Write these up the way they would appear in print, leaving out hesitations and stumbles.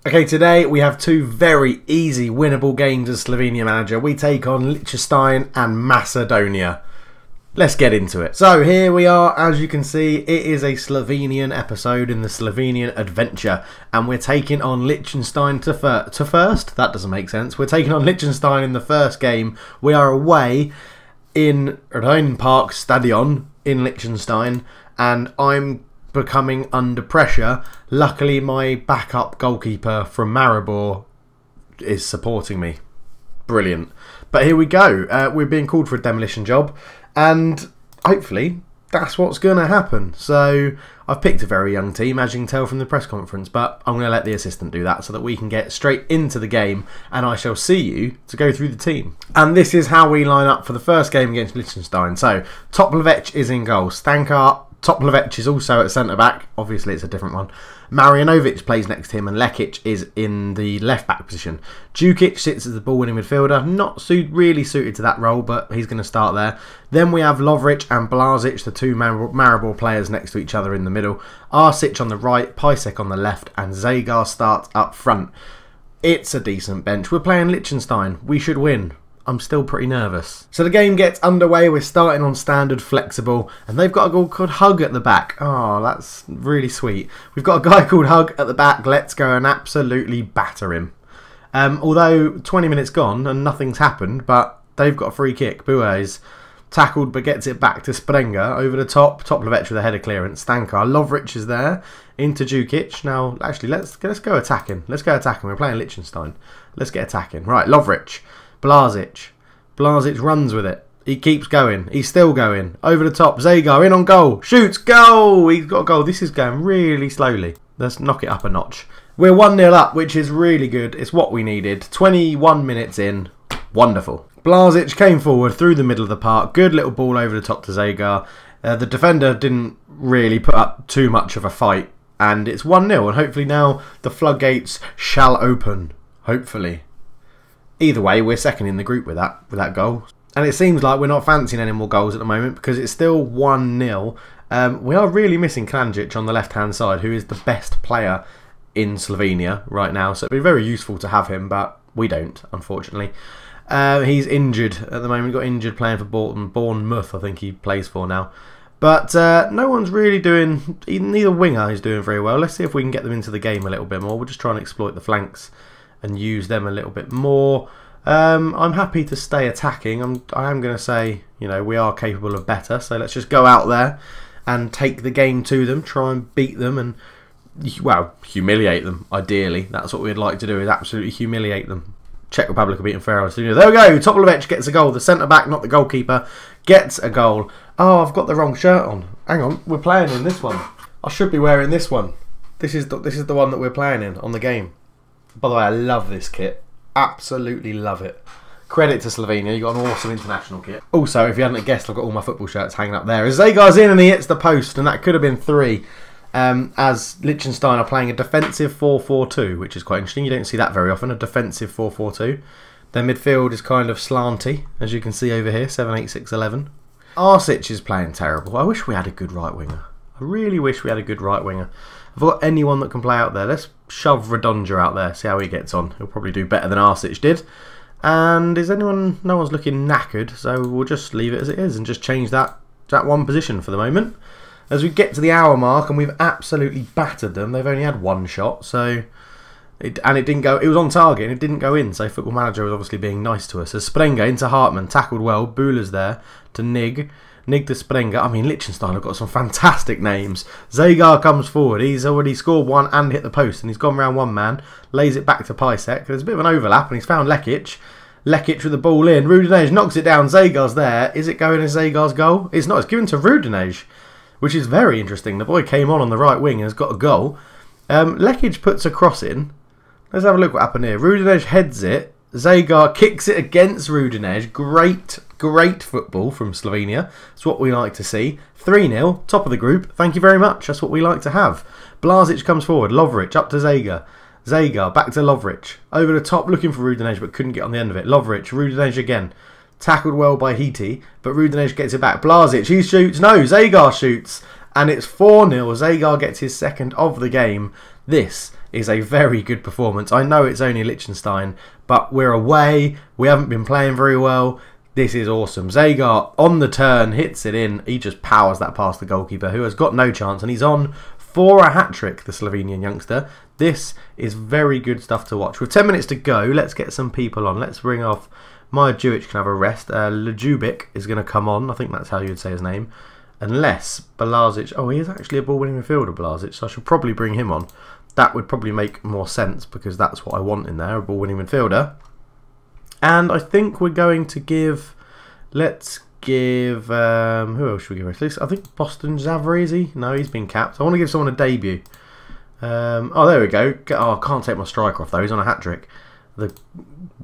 Okay, today we have two very easy winnable games as Slovenian manager. We take on Liechtenstein and Macedonia. Let's get into it. So here we are, as you can see, it is a Slovenian episode in the Slovenian adventure. And we're taking on Liechtenstein to first. That doesn't make sense. We're taking on Liechtenstein in the first game. We are away in Rheinpark Stadion in Liechtenstein. And I'm becoming under pressure. Luckily, my backup goalkeeper from Maribor is supporting me. Brilliant. But here we go. We're being called for a demolition job, and hopefully that's what's going to happen. So I've picked a very young team, as you can tell from the press conference, but I'm going to let the assistant do that so that we can get straight into the game, and I shall see you to go through the team. And this is how we line up for the first game against Liechtenstein. So Toplavec is in goal. Stanka Toplavec is also at centre-back. Obviously, it's a different one. Marjanovic plays next to him, and Lekic is in the left-back position. Djukic sits as the ball-winning midfielder. Not really suited to that role, but he's going to start there. Then we have Lovric and Blazic, the two Maribor players next to each other in the middle. Arsic on the right, Pisek on the left, and Zagar starts up front. It's a decent bench. We're playing Liechtenstein. We should win. I'm still pretty nervous. So the game gets underway. We're starting on standard flexible, and they've got a guy called Hug at the back. Oh, that's really sweet. We've got a guy called Hug at the back. Let's go and absolutely batter him. Although 20 minutes gone and nothing's happened, but they've got a free kick. Bues tackled but gets it back to Sprenger over the top. Toplavec with a header clearance. Stanka. Lovric is there into Djukic. Now, actually, let's go attacking. Let's go attacking. We're playing Liechtenstein. Let's get attacking. Right, Lovric. Blazic. Blazic runs with it. He keeps going. He's still going. Over the top. Zagar in on goal. Shoots. Goal! He's got a goal. This is going really slowly. Let's knock it up a notch. We're 1-0 up, which is really good. It's what we needed. 21 minutes in. Wonderful. Blazic came forward through the middle of the park. Good little ball over the top to Zagar. The defender didn't really put up too much of a fight. And it's 1-0. And hopefully now the floodgates shall open. Hopefully. Either way, we're second in the group with that goal. And it seems like we're not fancying any more goals at the moment because it's still 1-0. We are really missing Klanjic on the left-hand side, who is the best player in Slovenia right now. So it'd be very useful to have him, but we don't, unfortunately. He's injured at the moment. Got injured playing for Bournemouth, I think he plays for now. But no one's really doing... Neither winger is doing very well. Let's see if we can get them into the game a little bit more. We'll just try and exploit the flanks and use them a little bit more. I'm happy to stay attacking. I am going to say, you know, we are capable of better. So let's just go out there and take the game to them. Try and beat them and, well, humiliate them, ideally. That's what we'd like to do, is absolutely humiliate them. Czech Republic are beating Faroe. There we go. Toplavec gets a goal. The centre-back, not the goalkeeper, gets a goal. Oh, I've got the wrong shirt on. Hang on. We're playing in this one. I should be wearing this one. This is the one that we're playing in on the game. By the way, I love this kit. Absolutely love it. Credit to Slovenia. You've got an awesome international kit. Also, if you hadn't guessed, I've got all my football shirts hanging up there. As Zagar's in and he hits the post, and that could have been 3. As Liechtenstein are playing a defensive 4-4-2, which is quite interesting. You don't see that very often, a defensive 4-4-2. Their midfield is kind of slanty, as you can see over here, 7-8-6-11. Arsic is playing terrible. I wish we had a good right winger. I really wish we had a good right winger. I've got anyone that can play out there. Let's shove Radonja out there, see how he gets on. He'll probably do better than Arsic did. And is anyone... No one's looking knackered, so we'll just leave it as it is and just change that one position for the moment. As we get to the hour mark, and we've absolutely battered them. They've only had one shot, so... it didn't go... It was on target and it didn't go in, so Football Manager was obviously being nice to us. As Sprenger into Hartmann, tackled well. Bühler's there to Nig. Nig to Sprenger. I mean, Liechtenstein have got some fantastic names. Zagar comes forward. He's already scored one and hit the post, and he's gone round one man. Lays it back to Pisek. There's a bit of an overlap, and he's found Lekic. Lekic with the ball in. Rudinej knocks it down. Zagar's there. Is it going as Zagar's goal? It's not. It's given to Rudinej, which is very interesting. The boy came on the right wing and has got a goal. Lekic puts a cross in. Let's have a look what happened here. Rudinej heads it. Zagar kicks it against Rudinej. Great football from Slovenia. That's what we like to see. 3-0, top of the group. Thank you very much. That's what we like to have. Blazic comes forward. Lovric up to Zagar. Zagar back to Lovric. Over the top, looking for Rudinej, but couldn't get on the end of it. Lovric, Rudinej again. Tackled well by Hiti, but Rudinej gets it back. Blazic, he shoots. No, Zagar shoots. and it's 4-0. Zagar gets his second of the game. This is a very good performance. I know it's only Liechtenstein, but we're away. We haven't been playing very well. This is awesome. Zagar on the turn, hits it in. He just powers that past the goalkeeper, who has got no chance, and he's on for a hat-trick, the Slovenian youngster. This is very good stuff to watch. With 10 minutes to go, let's get some people on. Let's bring off Majevic can have a rest. Lejubic is going to come on. I think that's how you would say his name. Unless Blazic... Oh, he is actually a ball-winning midfielder, Blazic, so I should probably bring him on. That would probably make more sense because that's what I want in there, a ball-winning midfielder. And I think we're going to give... Let's give... who else should we give? I think Boston Zavary, is he? No, he's been capped. I want to give someone a debut. Oh, there we go. Oh, I can't take my striker off, though. He's on a hat-trick. The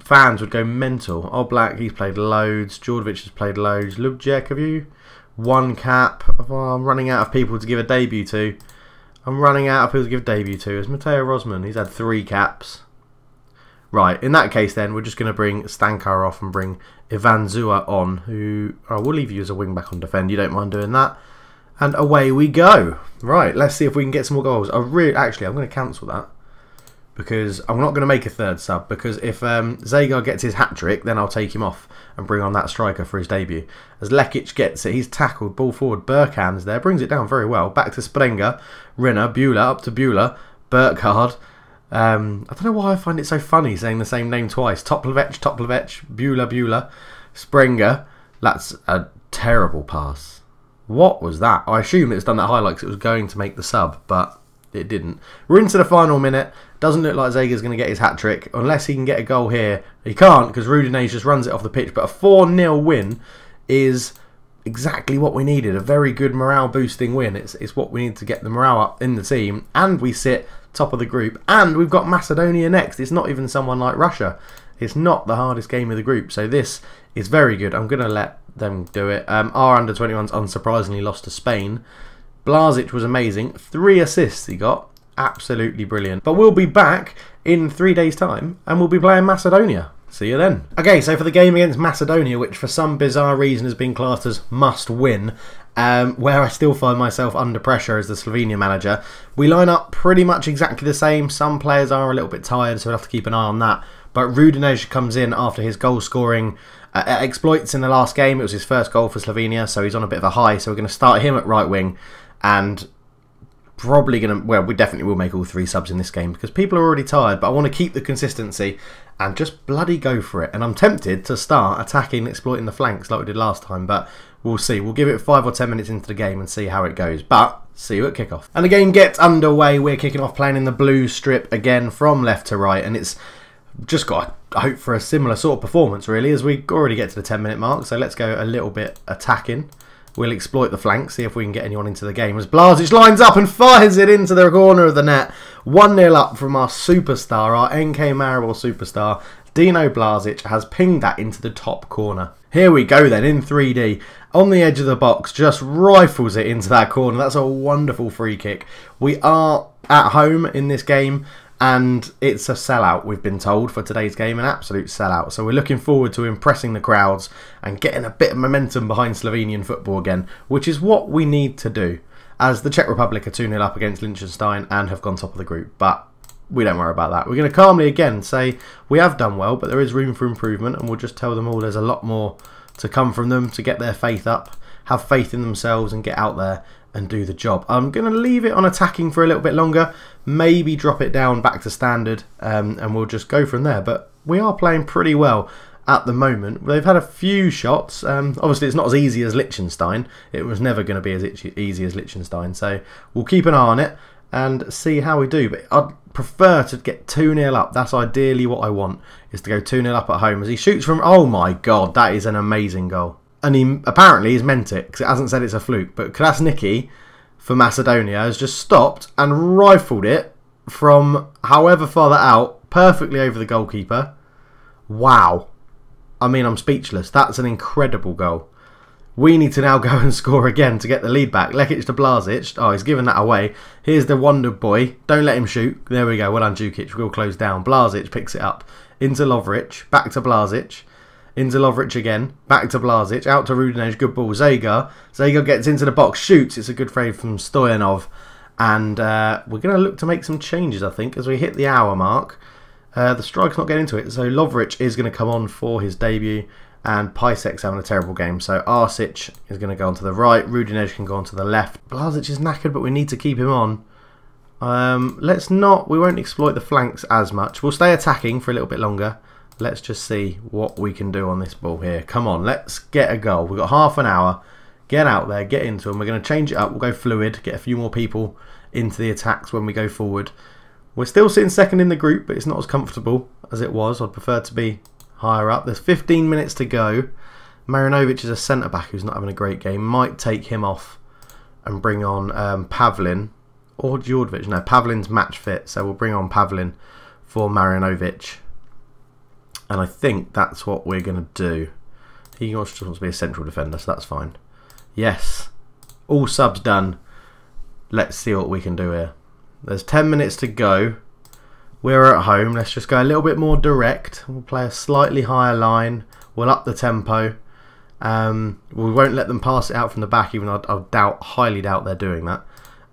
fans would go mental. Oh, Black, he's played loads. Djordjevic has played loads. Lubjek, have you? 1 cap. Oh, I'm running out of people to give a debut to. I'm running out of people to give a debut to. It's Mateo Rosman. He's had 3 caps. Right, in that case then, we're just going to bring Stankar off and bring Ivan Zua on, who... Oh, we'll leave you as a wing-back on defend. You don't mind doing that. And away we go. Right, let's see if we can get some more goals. Actually, I'm going to cancel that, because I'm not going to make a third sub, because if Zagar gets his hat-trick, then I'll take him off and bring on that striker for his debut. As Lekic gets it, he's tackled, ball forward, Burkhan's there, brings it down very well. Back to Sprenger, Rinner, Beulah, up to Beulah, Burkhard. I don't know why I find it so funny saying the same name twice. Toplavec, Beulah, Sprenger. That's a terrible pass. What was that? I assume it's done that highlight because it was going to make the sub, but it didn't. We're into the final minute. Doesn't look like Zagar's going to get his hat-trick unless he can get a goal here. He can't because Rudinese just runs it off the pitch. But a 4-0 win is exactly what we needed. A very good morale-boosting win. It's what we need to get the morale up in the team. And we sit top of the group. And we've got Macedonia next. It's not even someone like Russia. It's not the hardest game of the group. So this is very good. I'm going to let them do it. Our under-21s unsurprisingly lost to Spain. Blazic was amazing. 3 assists he got. Absolutely brilliant. But we'll be back in 3 days' time and we'll be playing Macedonia. See you then. Okay, so for the game against Macedonia, which for some bizarre reason has been classed as must win, where I still find myself under pressure as the Slovenian manager, we line up pretty much exactly the same. Some players are a little bit tired, so we'll have to keep an eye on that. But Rudinese comes in after his goal scoring exploits in the last game. It was his first goal for Slovenia, so he's on a bit of a high. So we're going to start him at right wing and probably going to... Well, we definitely will make all 3 subs in this game because people are already tired, but I want to keep the consistency and just bloody go for it. And I'm tempted to start attacking and exploiting the flanks like we did last time, but we'll see. We'll give it 5 or 10 minutes into the game and see how it goes. But see you at kickoff. And the game gets underway. We're kicking off playing in the blue strip again from left to right, and it's just got to hope for a similar sort of performance really as we already get to the 10-minute mark. So let's go a little bit attacking. We'll exploit the flank, see if we can get anyone into the game. As Blazic lines up and fires it into the corner of the net. 1-0 up from our superstar, our NK Maribor superstar. Dino Blazic has pinged that into the top corner. Here we go then, in 3D. On the edge of the box, just rifles it into that corner. That's a wonderful free kick. We are at home in this game, and it's a sellout, we've been told, for today's game. An absolute sellout. So we're looking forward to impressing the crowds and getting a bit of momentum behind Slovenian football again, which is what we need to do, as the Czech Republic are 2-0 up against Liechtenstein and have gone top of the group. But we don't worry about that. We're going to calmly again say we have done well, but there is room for improvement, and we'll just tell them all there's a lot more to come from them to get their faith up, have faith in themselves and get out there and do the job. I'm going to leave it on attacking for a little bit longer, maybe drop it down back to standard, and we'll just go from there. But we are playing pretty well at the moment. They've had a few shots. Obviously, it's not as easy as Liechtenstein. It was never going to be as easy as Liechtenstein, so we'll keep an eye on it and see how we do. But I'd prefer to get 2-0 up. That's ideally what I want, is to go 2-0 up at home. As he shoots from... Oh my god, that is an amazing goal. And he apparently he's meant it, because it hasn't said it's a fluke. But Krasniki for Macedonia has just stopped and rifled it from however far that out, perfectly over the goalkeeper. Wow. I mean, I'm speechless. That's an incredible goal. We need to now go and score again to get the lead back. Lekic to Blazic. Oh, he's given that away. Here's the wonder boy. Don't let him shoot. There we go. Well done, Jukic. We'll close down. Blazic picks it up into Lovric. Back to Blazic. into Lovric again. Back to Blazic. Out to Rudinej. Good ball. Zagar. Zagar gets into the box. Shoots. It's a good fade from Stoyanov. And we're going to look to make some changes, I think, as we hit the hour mark. The strike's not getting into it. So Lovric is going to come on for his debut. And Pisek's having a terrible game. So Arsic is going to go on to the right. Rudinej can go on to the left. Blazic is knackered, but we need to keep him on. We won't exploit the flanks as much. We'll stay attacking for a little bit longer. Let's just see what we can do on this ball here. Come on, let's get a goal. We've got half an hour. Get out there, get into them. We're going to change it up. We'll go fluid, get a few more people into the attacks when we go forward. We're still sitting second in the group, but it's not as comfortable as it was. I'd prefer to be higher up. There's 15 minutes to go. Marinovic is a centre-back who's not having a great game. Might take him off and bring on Pavlin. Or Djordjevic. No, Pavlin's match fit, so we'll bring on Pavlin for Marinovic. And I think that's what we're going to do. He just wants to be a central defender, so that's fine. Yes. All subs done. Let's see what we can do here. There's 10 minutes to go. We're at home. Let's just go a little bit more direct. We'll play a slightly higher line. We'll up the tempo. We won't let them pass it out from the back, even though I highly doubt they're doing that.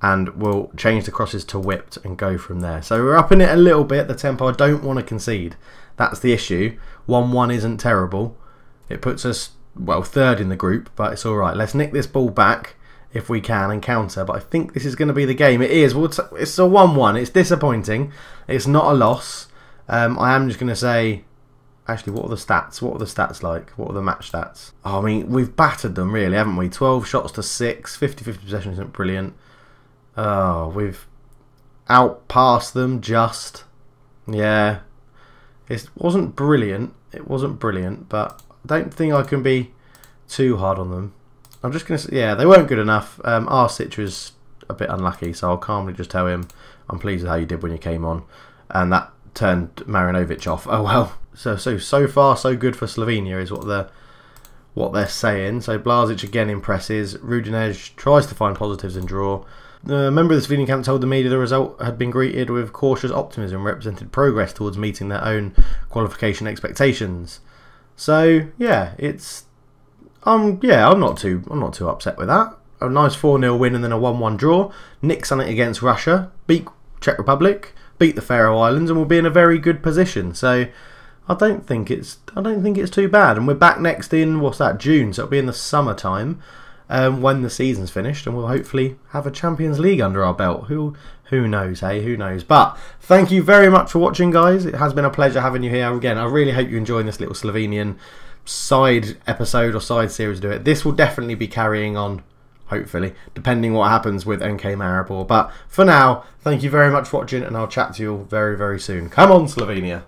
And we'll change the crosses to whipped and go from there. So we're upping it a little bit, the tempo. I don't want to concede. That's the issue. 1-1 isn't terrible. It puts us, well, third in the group, but it's all right. Let's nick this ball back if we can and counter. But I think this is going to be the game. It is. Well, it's a 1-1. It's disappointing. It's not a loss. I am just going to say, actually, what are the stats? What are the stats like? What are the match stats? Oh, I mean, we've battered them, really, haven't we? 12 shots to 6. 50-50 possession isn't brilliant. Oh, we've outpassed them just. Yeah. It wasn't brilliant. It wasn't brilliant, but I don't think I can be too hard on them. I'm just going to say, yeah, they weren't good enough. Arsic was a bit unlucky, so I'll calmly just tell him, I'm pleased with how you did when you came on. And that turned Marinovic off. Oh, well. So far, so good for Slovenia is what they're saying. So Blazic again impresses. Rudinej tries to find positives and draw. A member of the Slovenian camp told the media the result had been greeted with cautious optimism, represented progress towards meeting their own qualification expectations. So yeah, I'm not too upset with that. A nice 4-0 win and then a 1-1 draw. Nick Summit against Russia, beat Czech Republic, beat the Faroe Islands, and we'll be in a very good position. So I don't think it's too bad. And we're back next in June, so it'll be in the summertime. When the season's finished, and we'll hopefully have a Champions League under our belt. Who knows, hey? Who knows? But thank you very much for watching, guys. It has been a pleasure having you here. Again, I really hope you're enjoying this little Slovenian side episode or side series to do it. This will definitely be carrying on, hopefully, depending what happens with NK Maribor. But for now, thank you very much for watching, and I'll chat to you all very, very soon. Come on, Slovenia!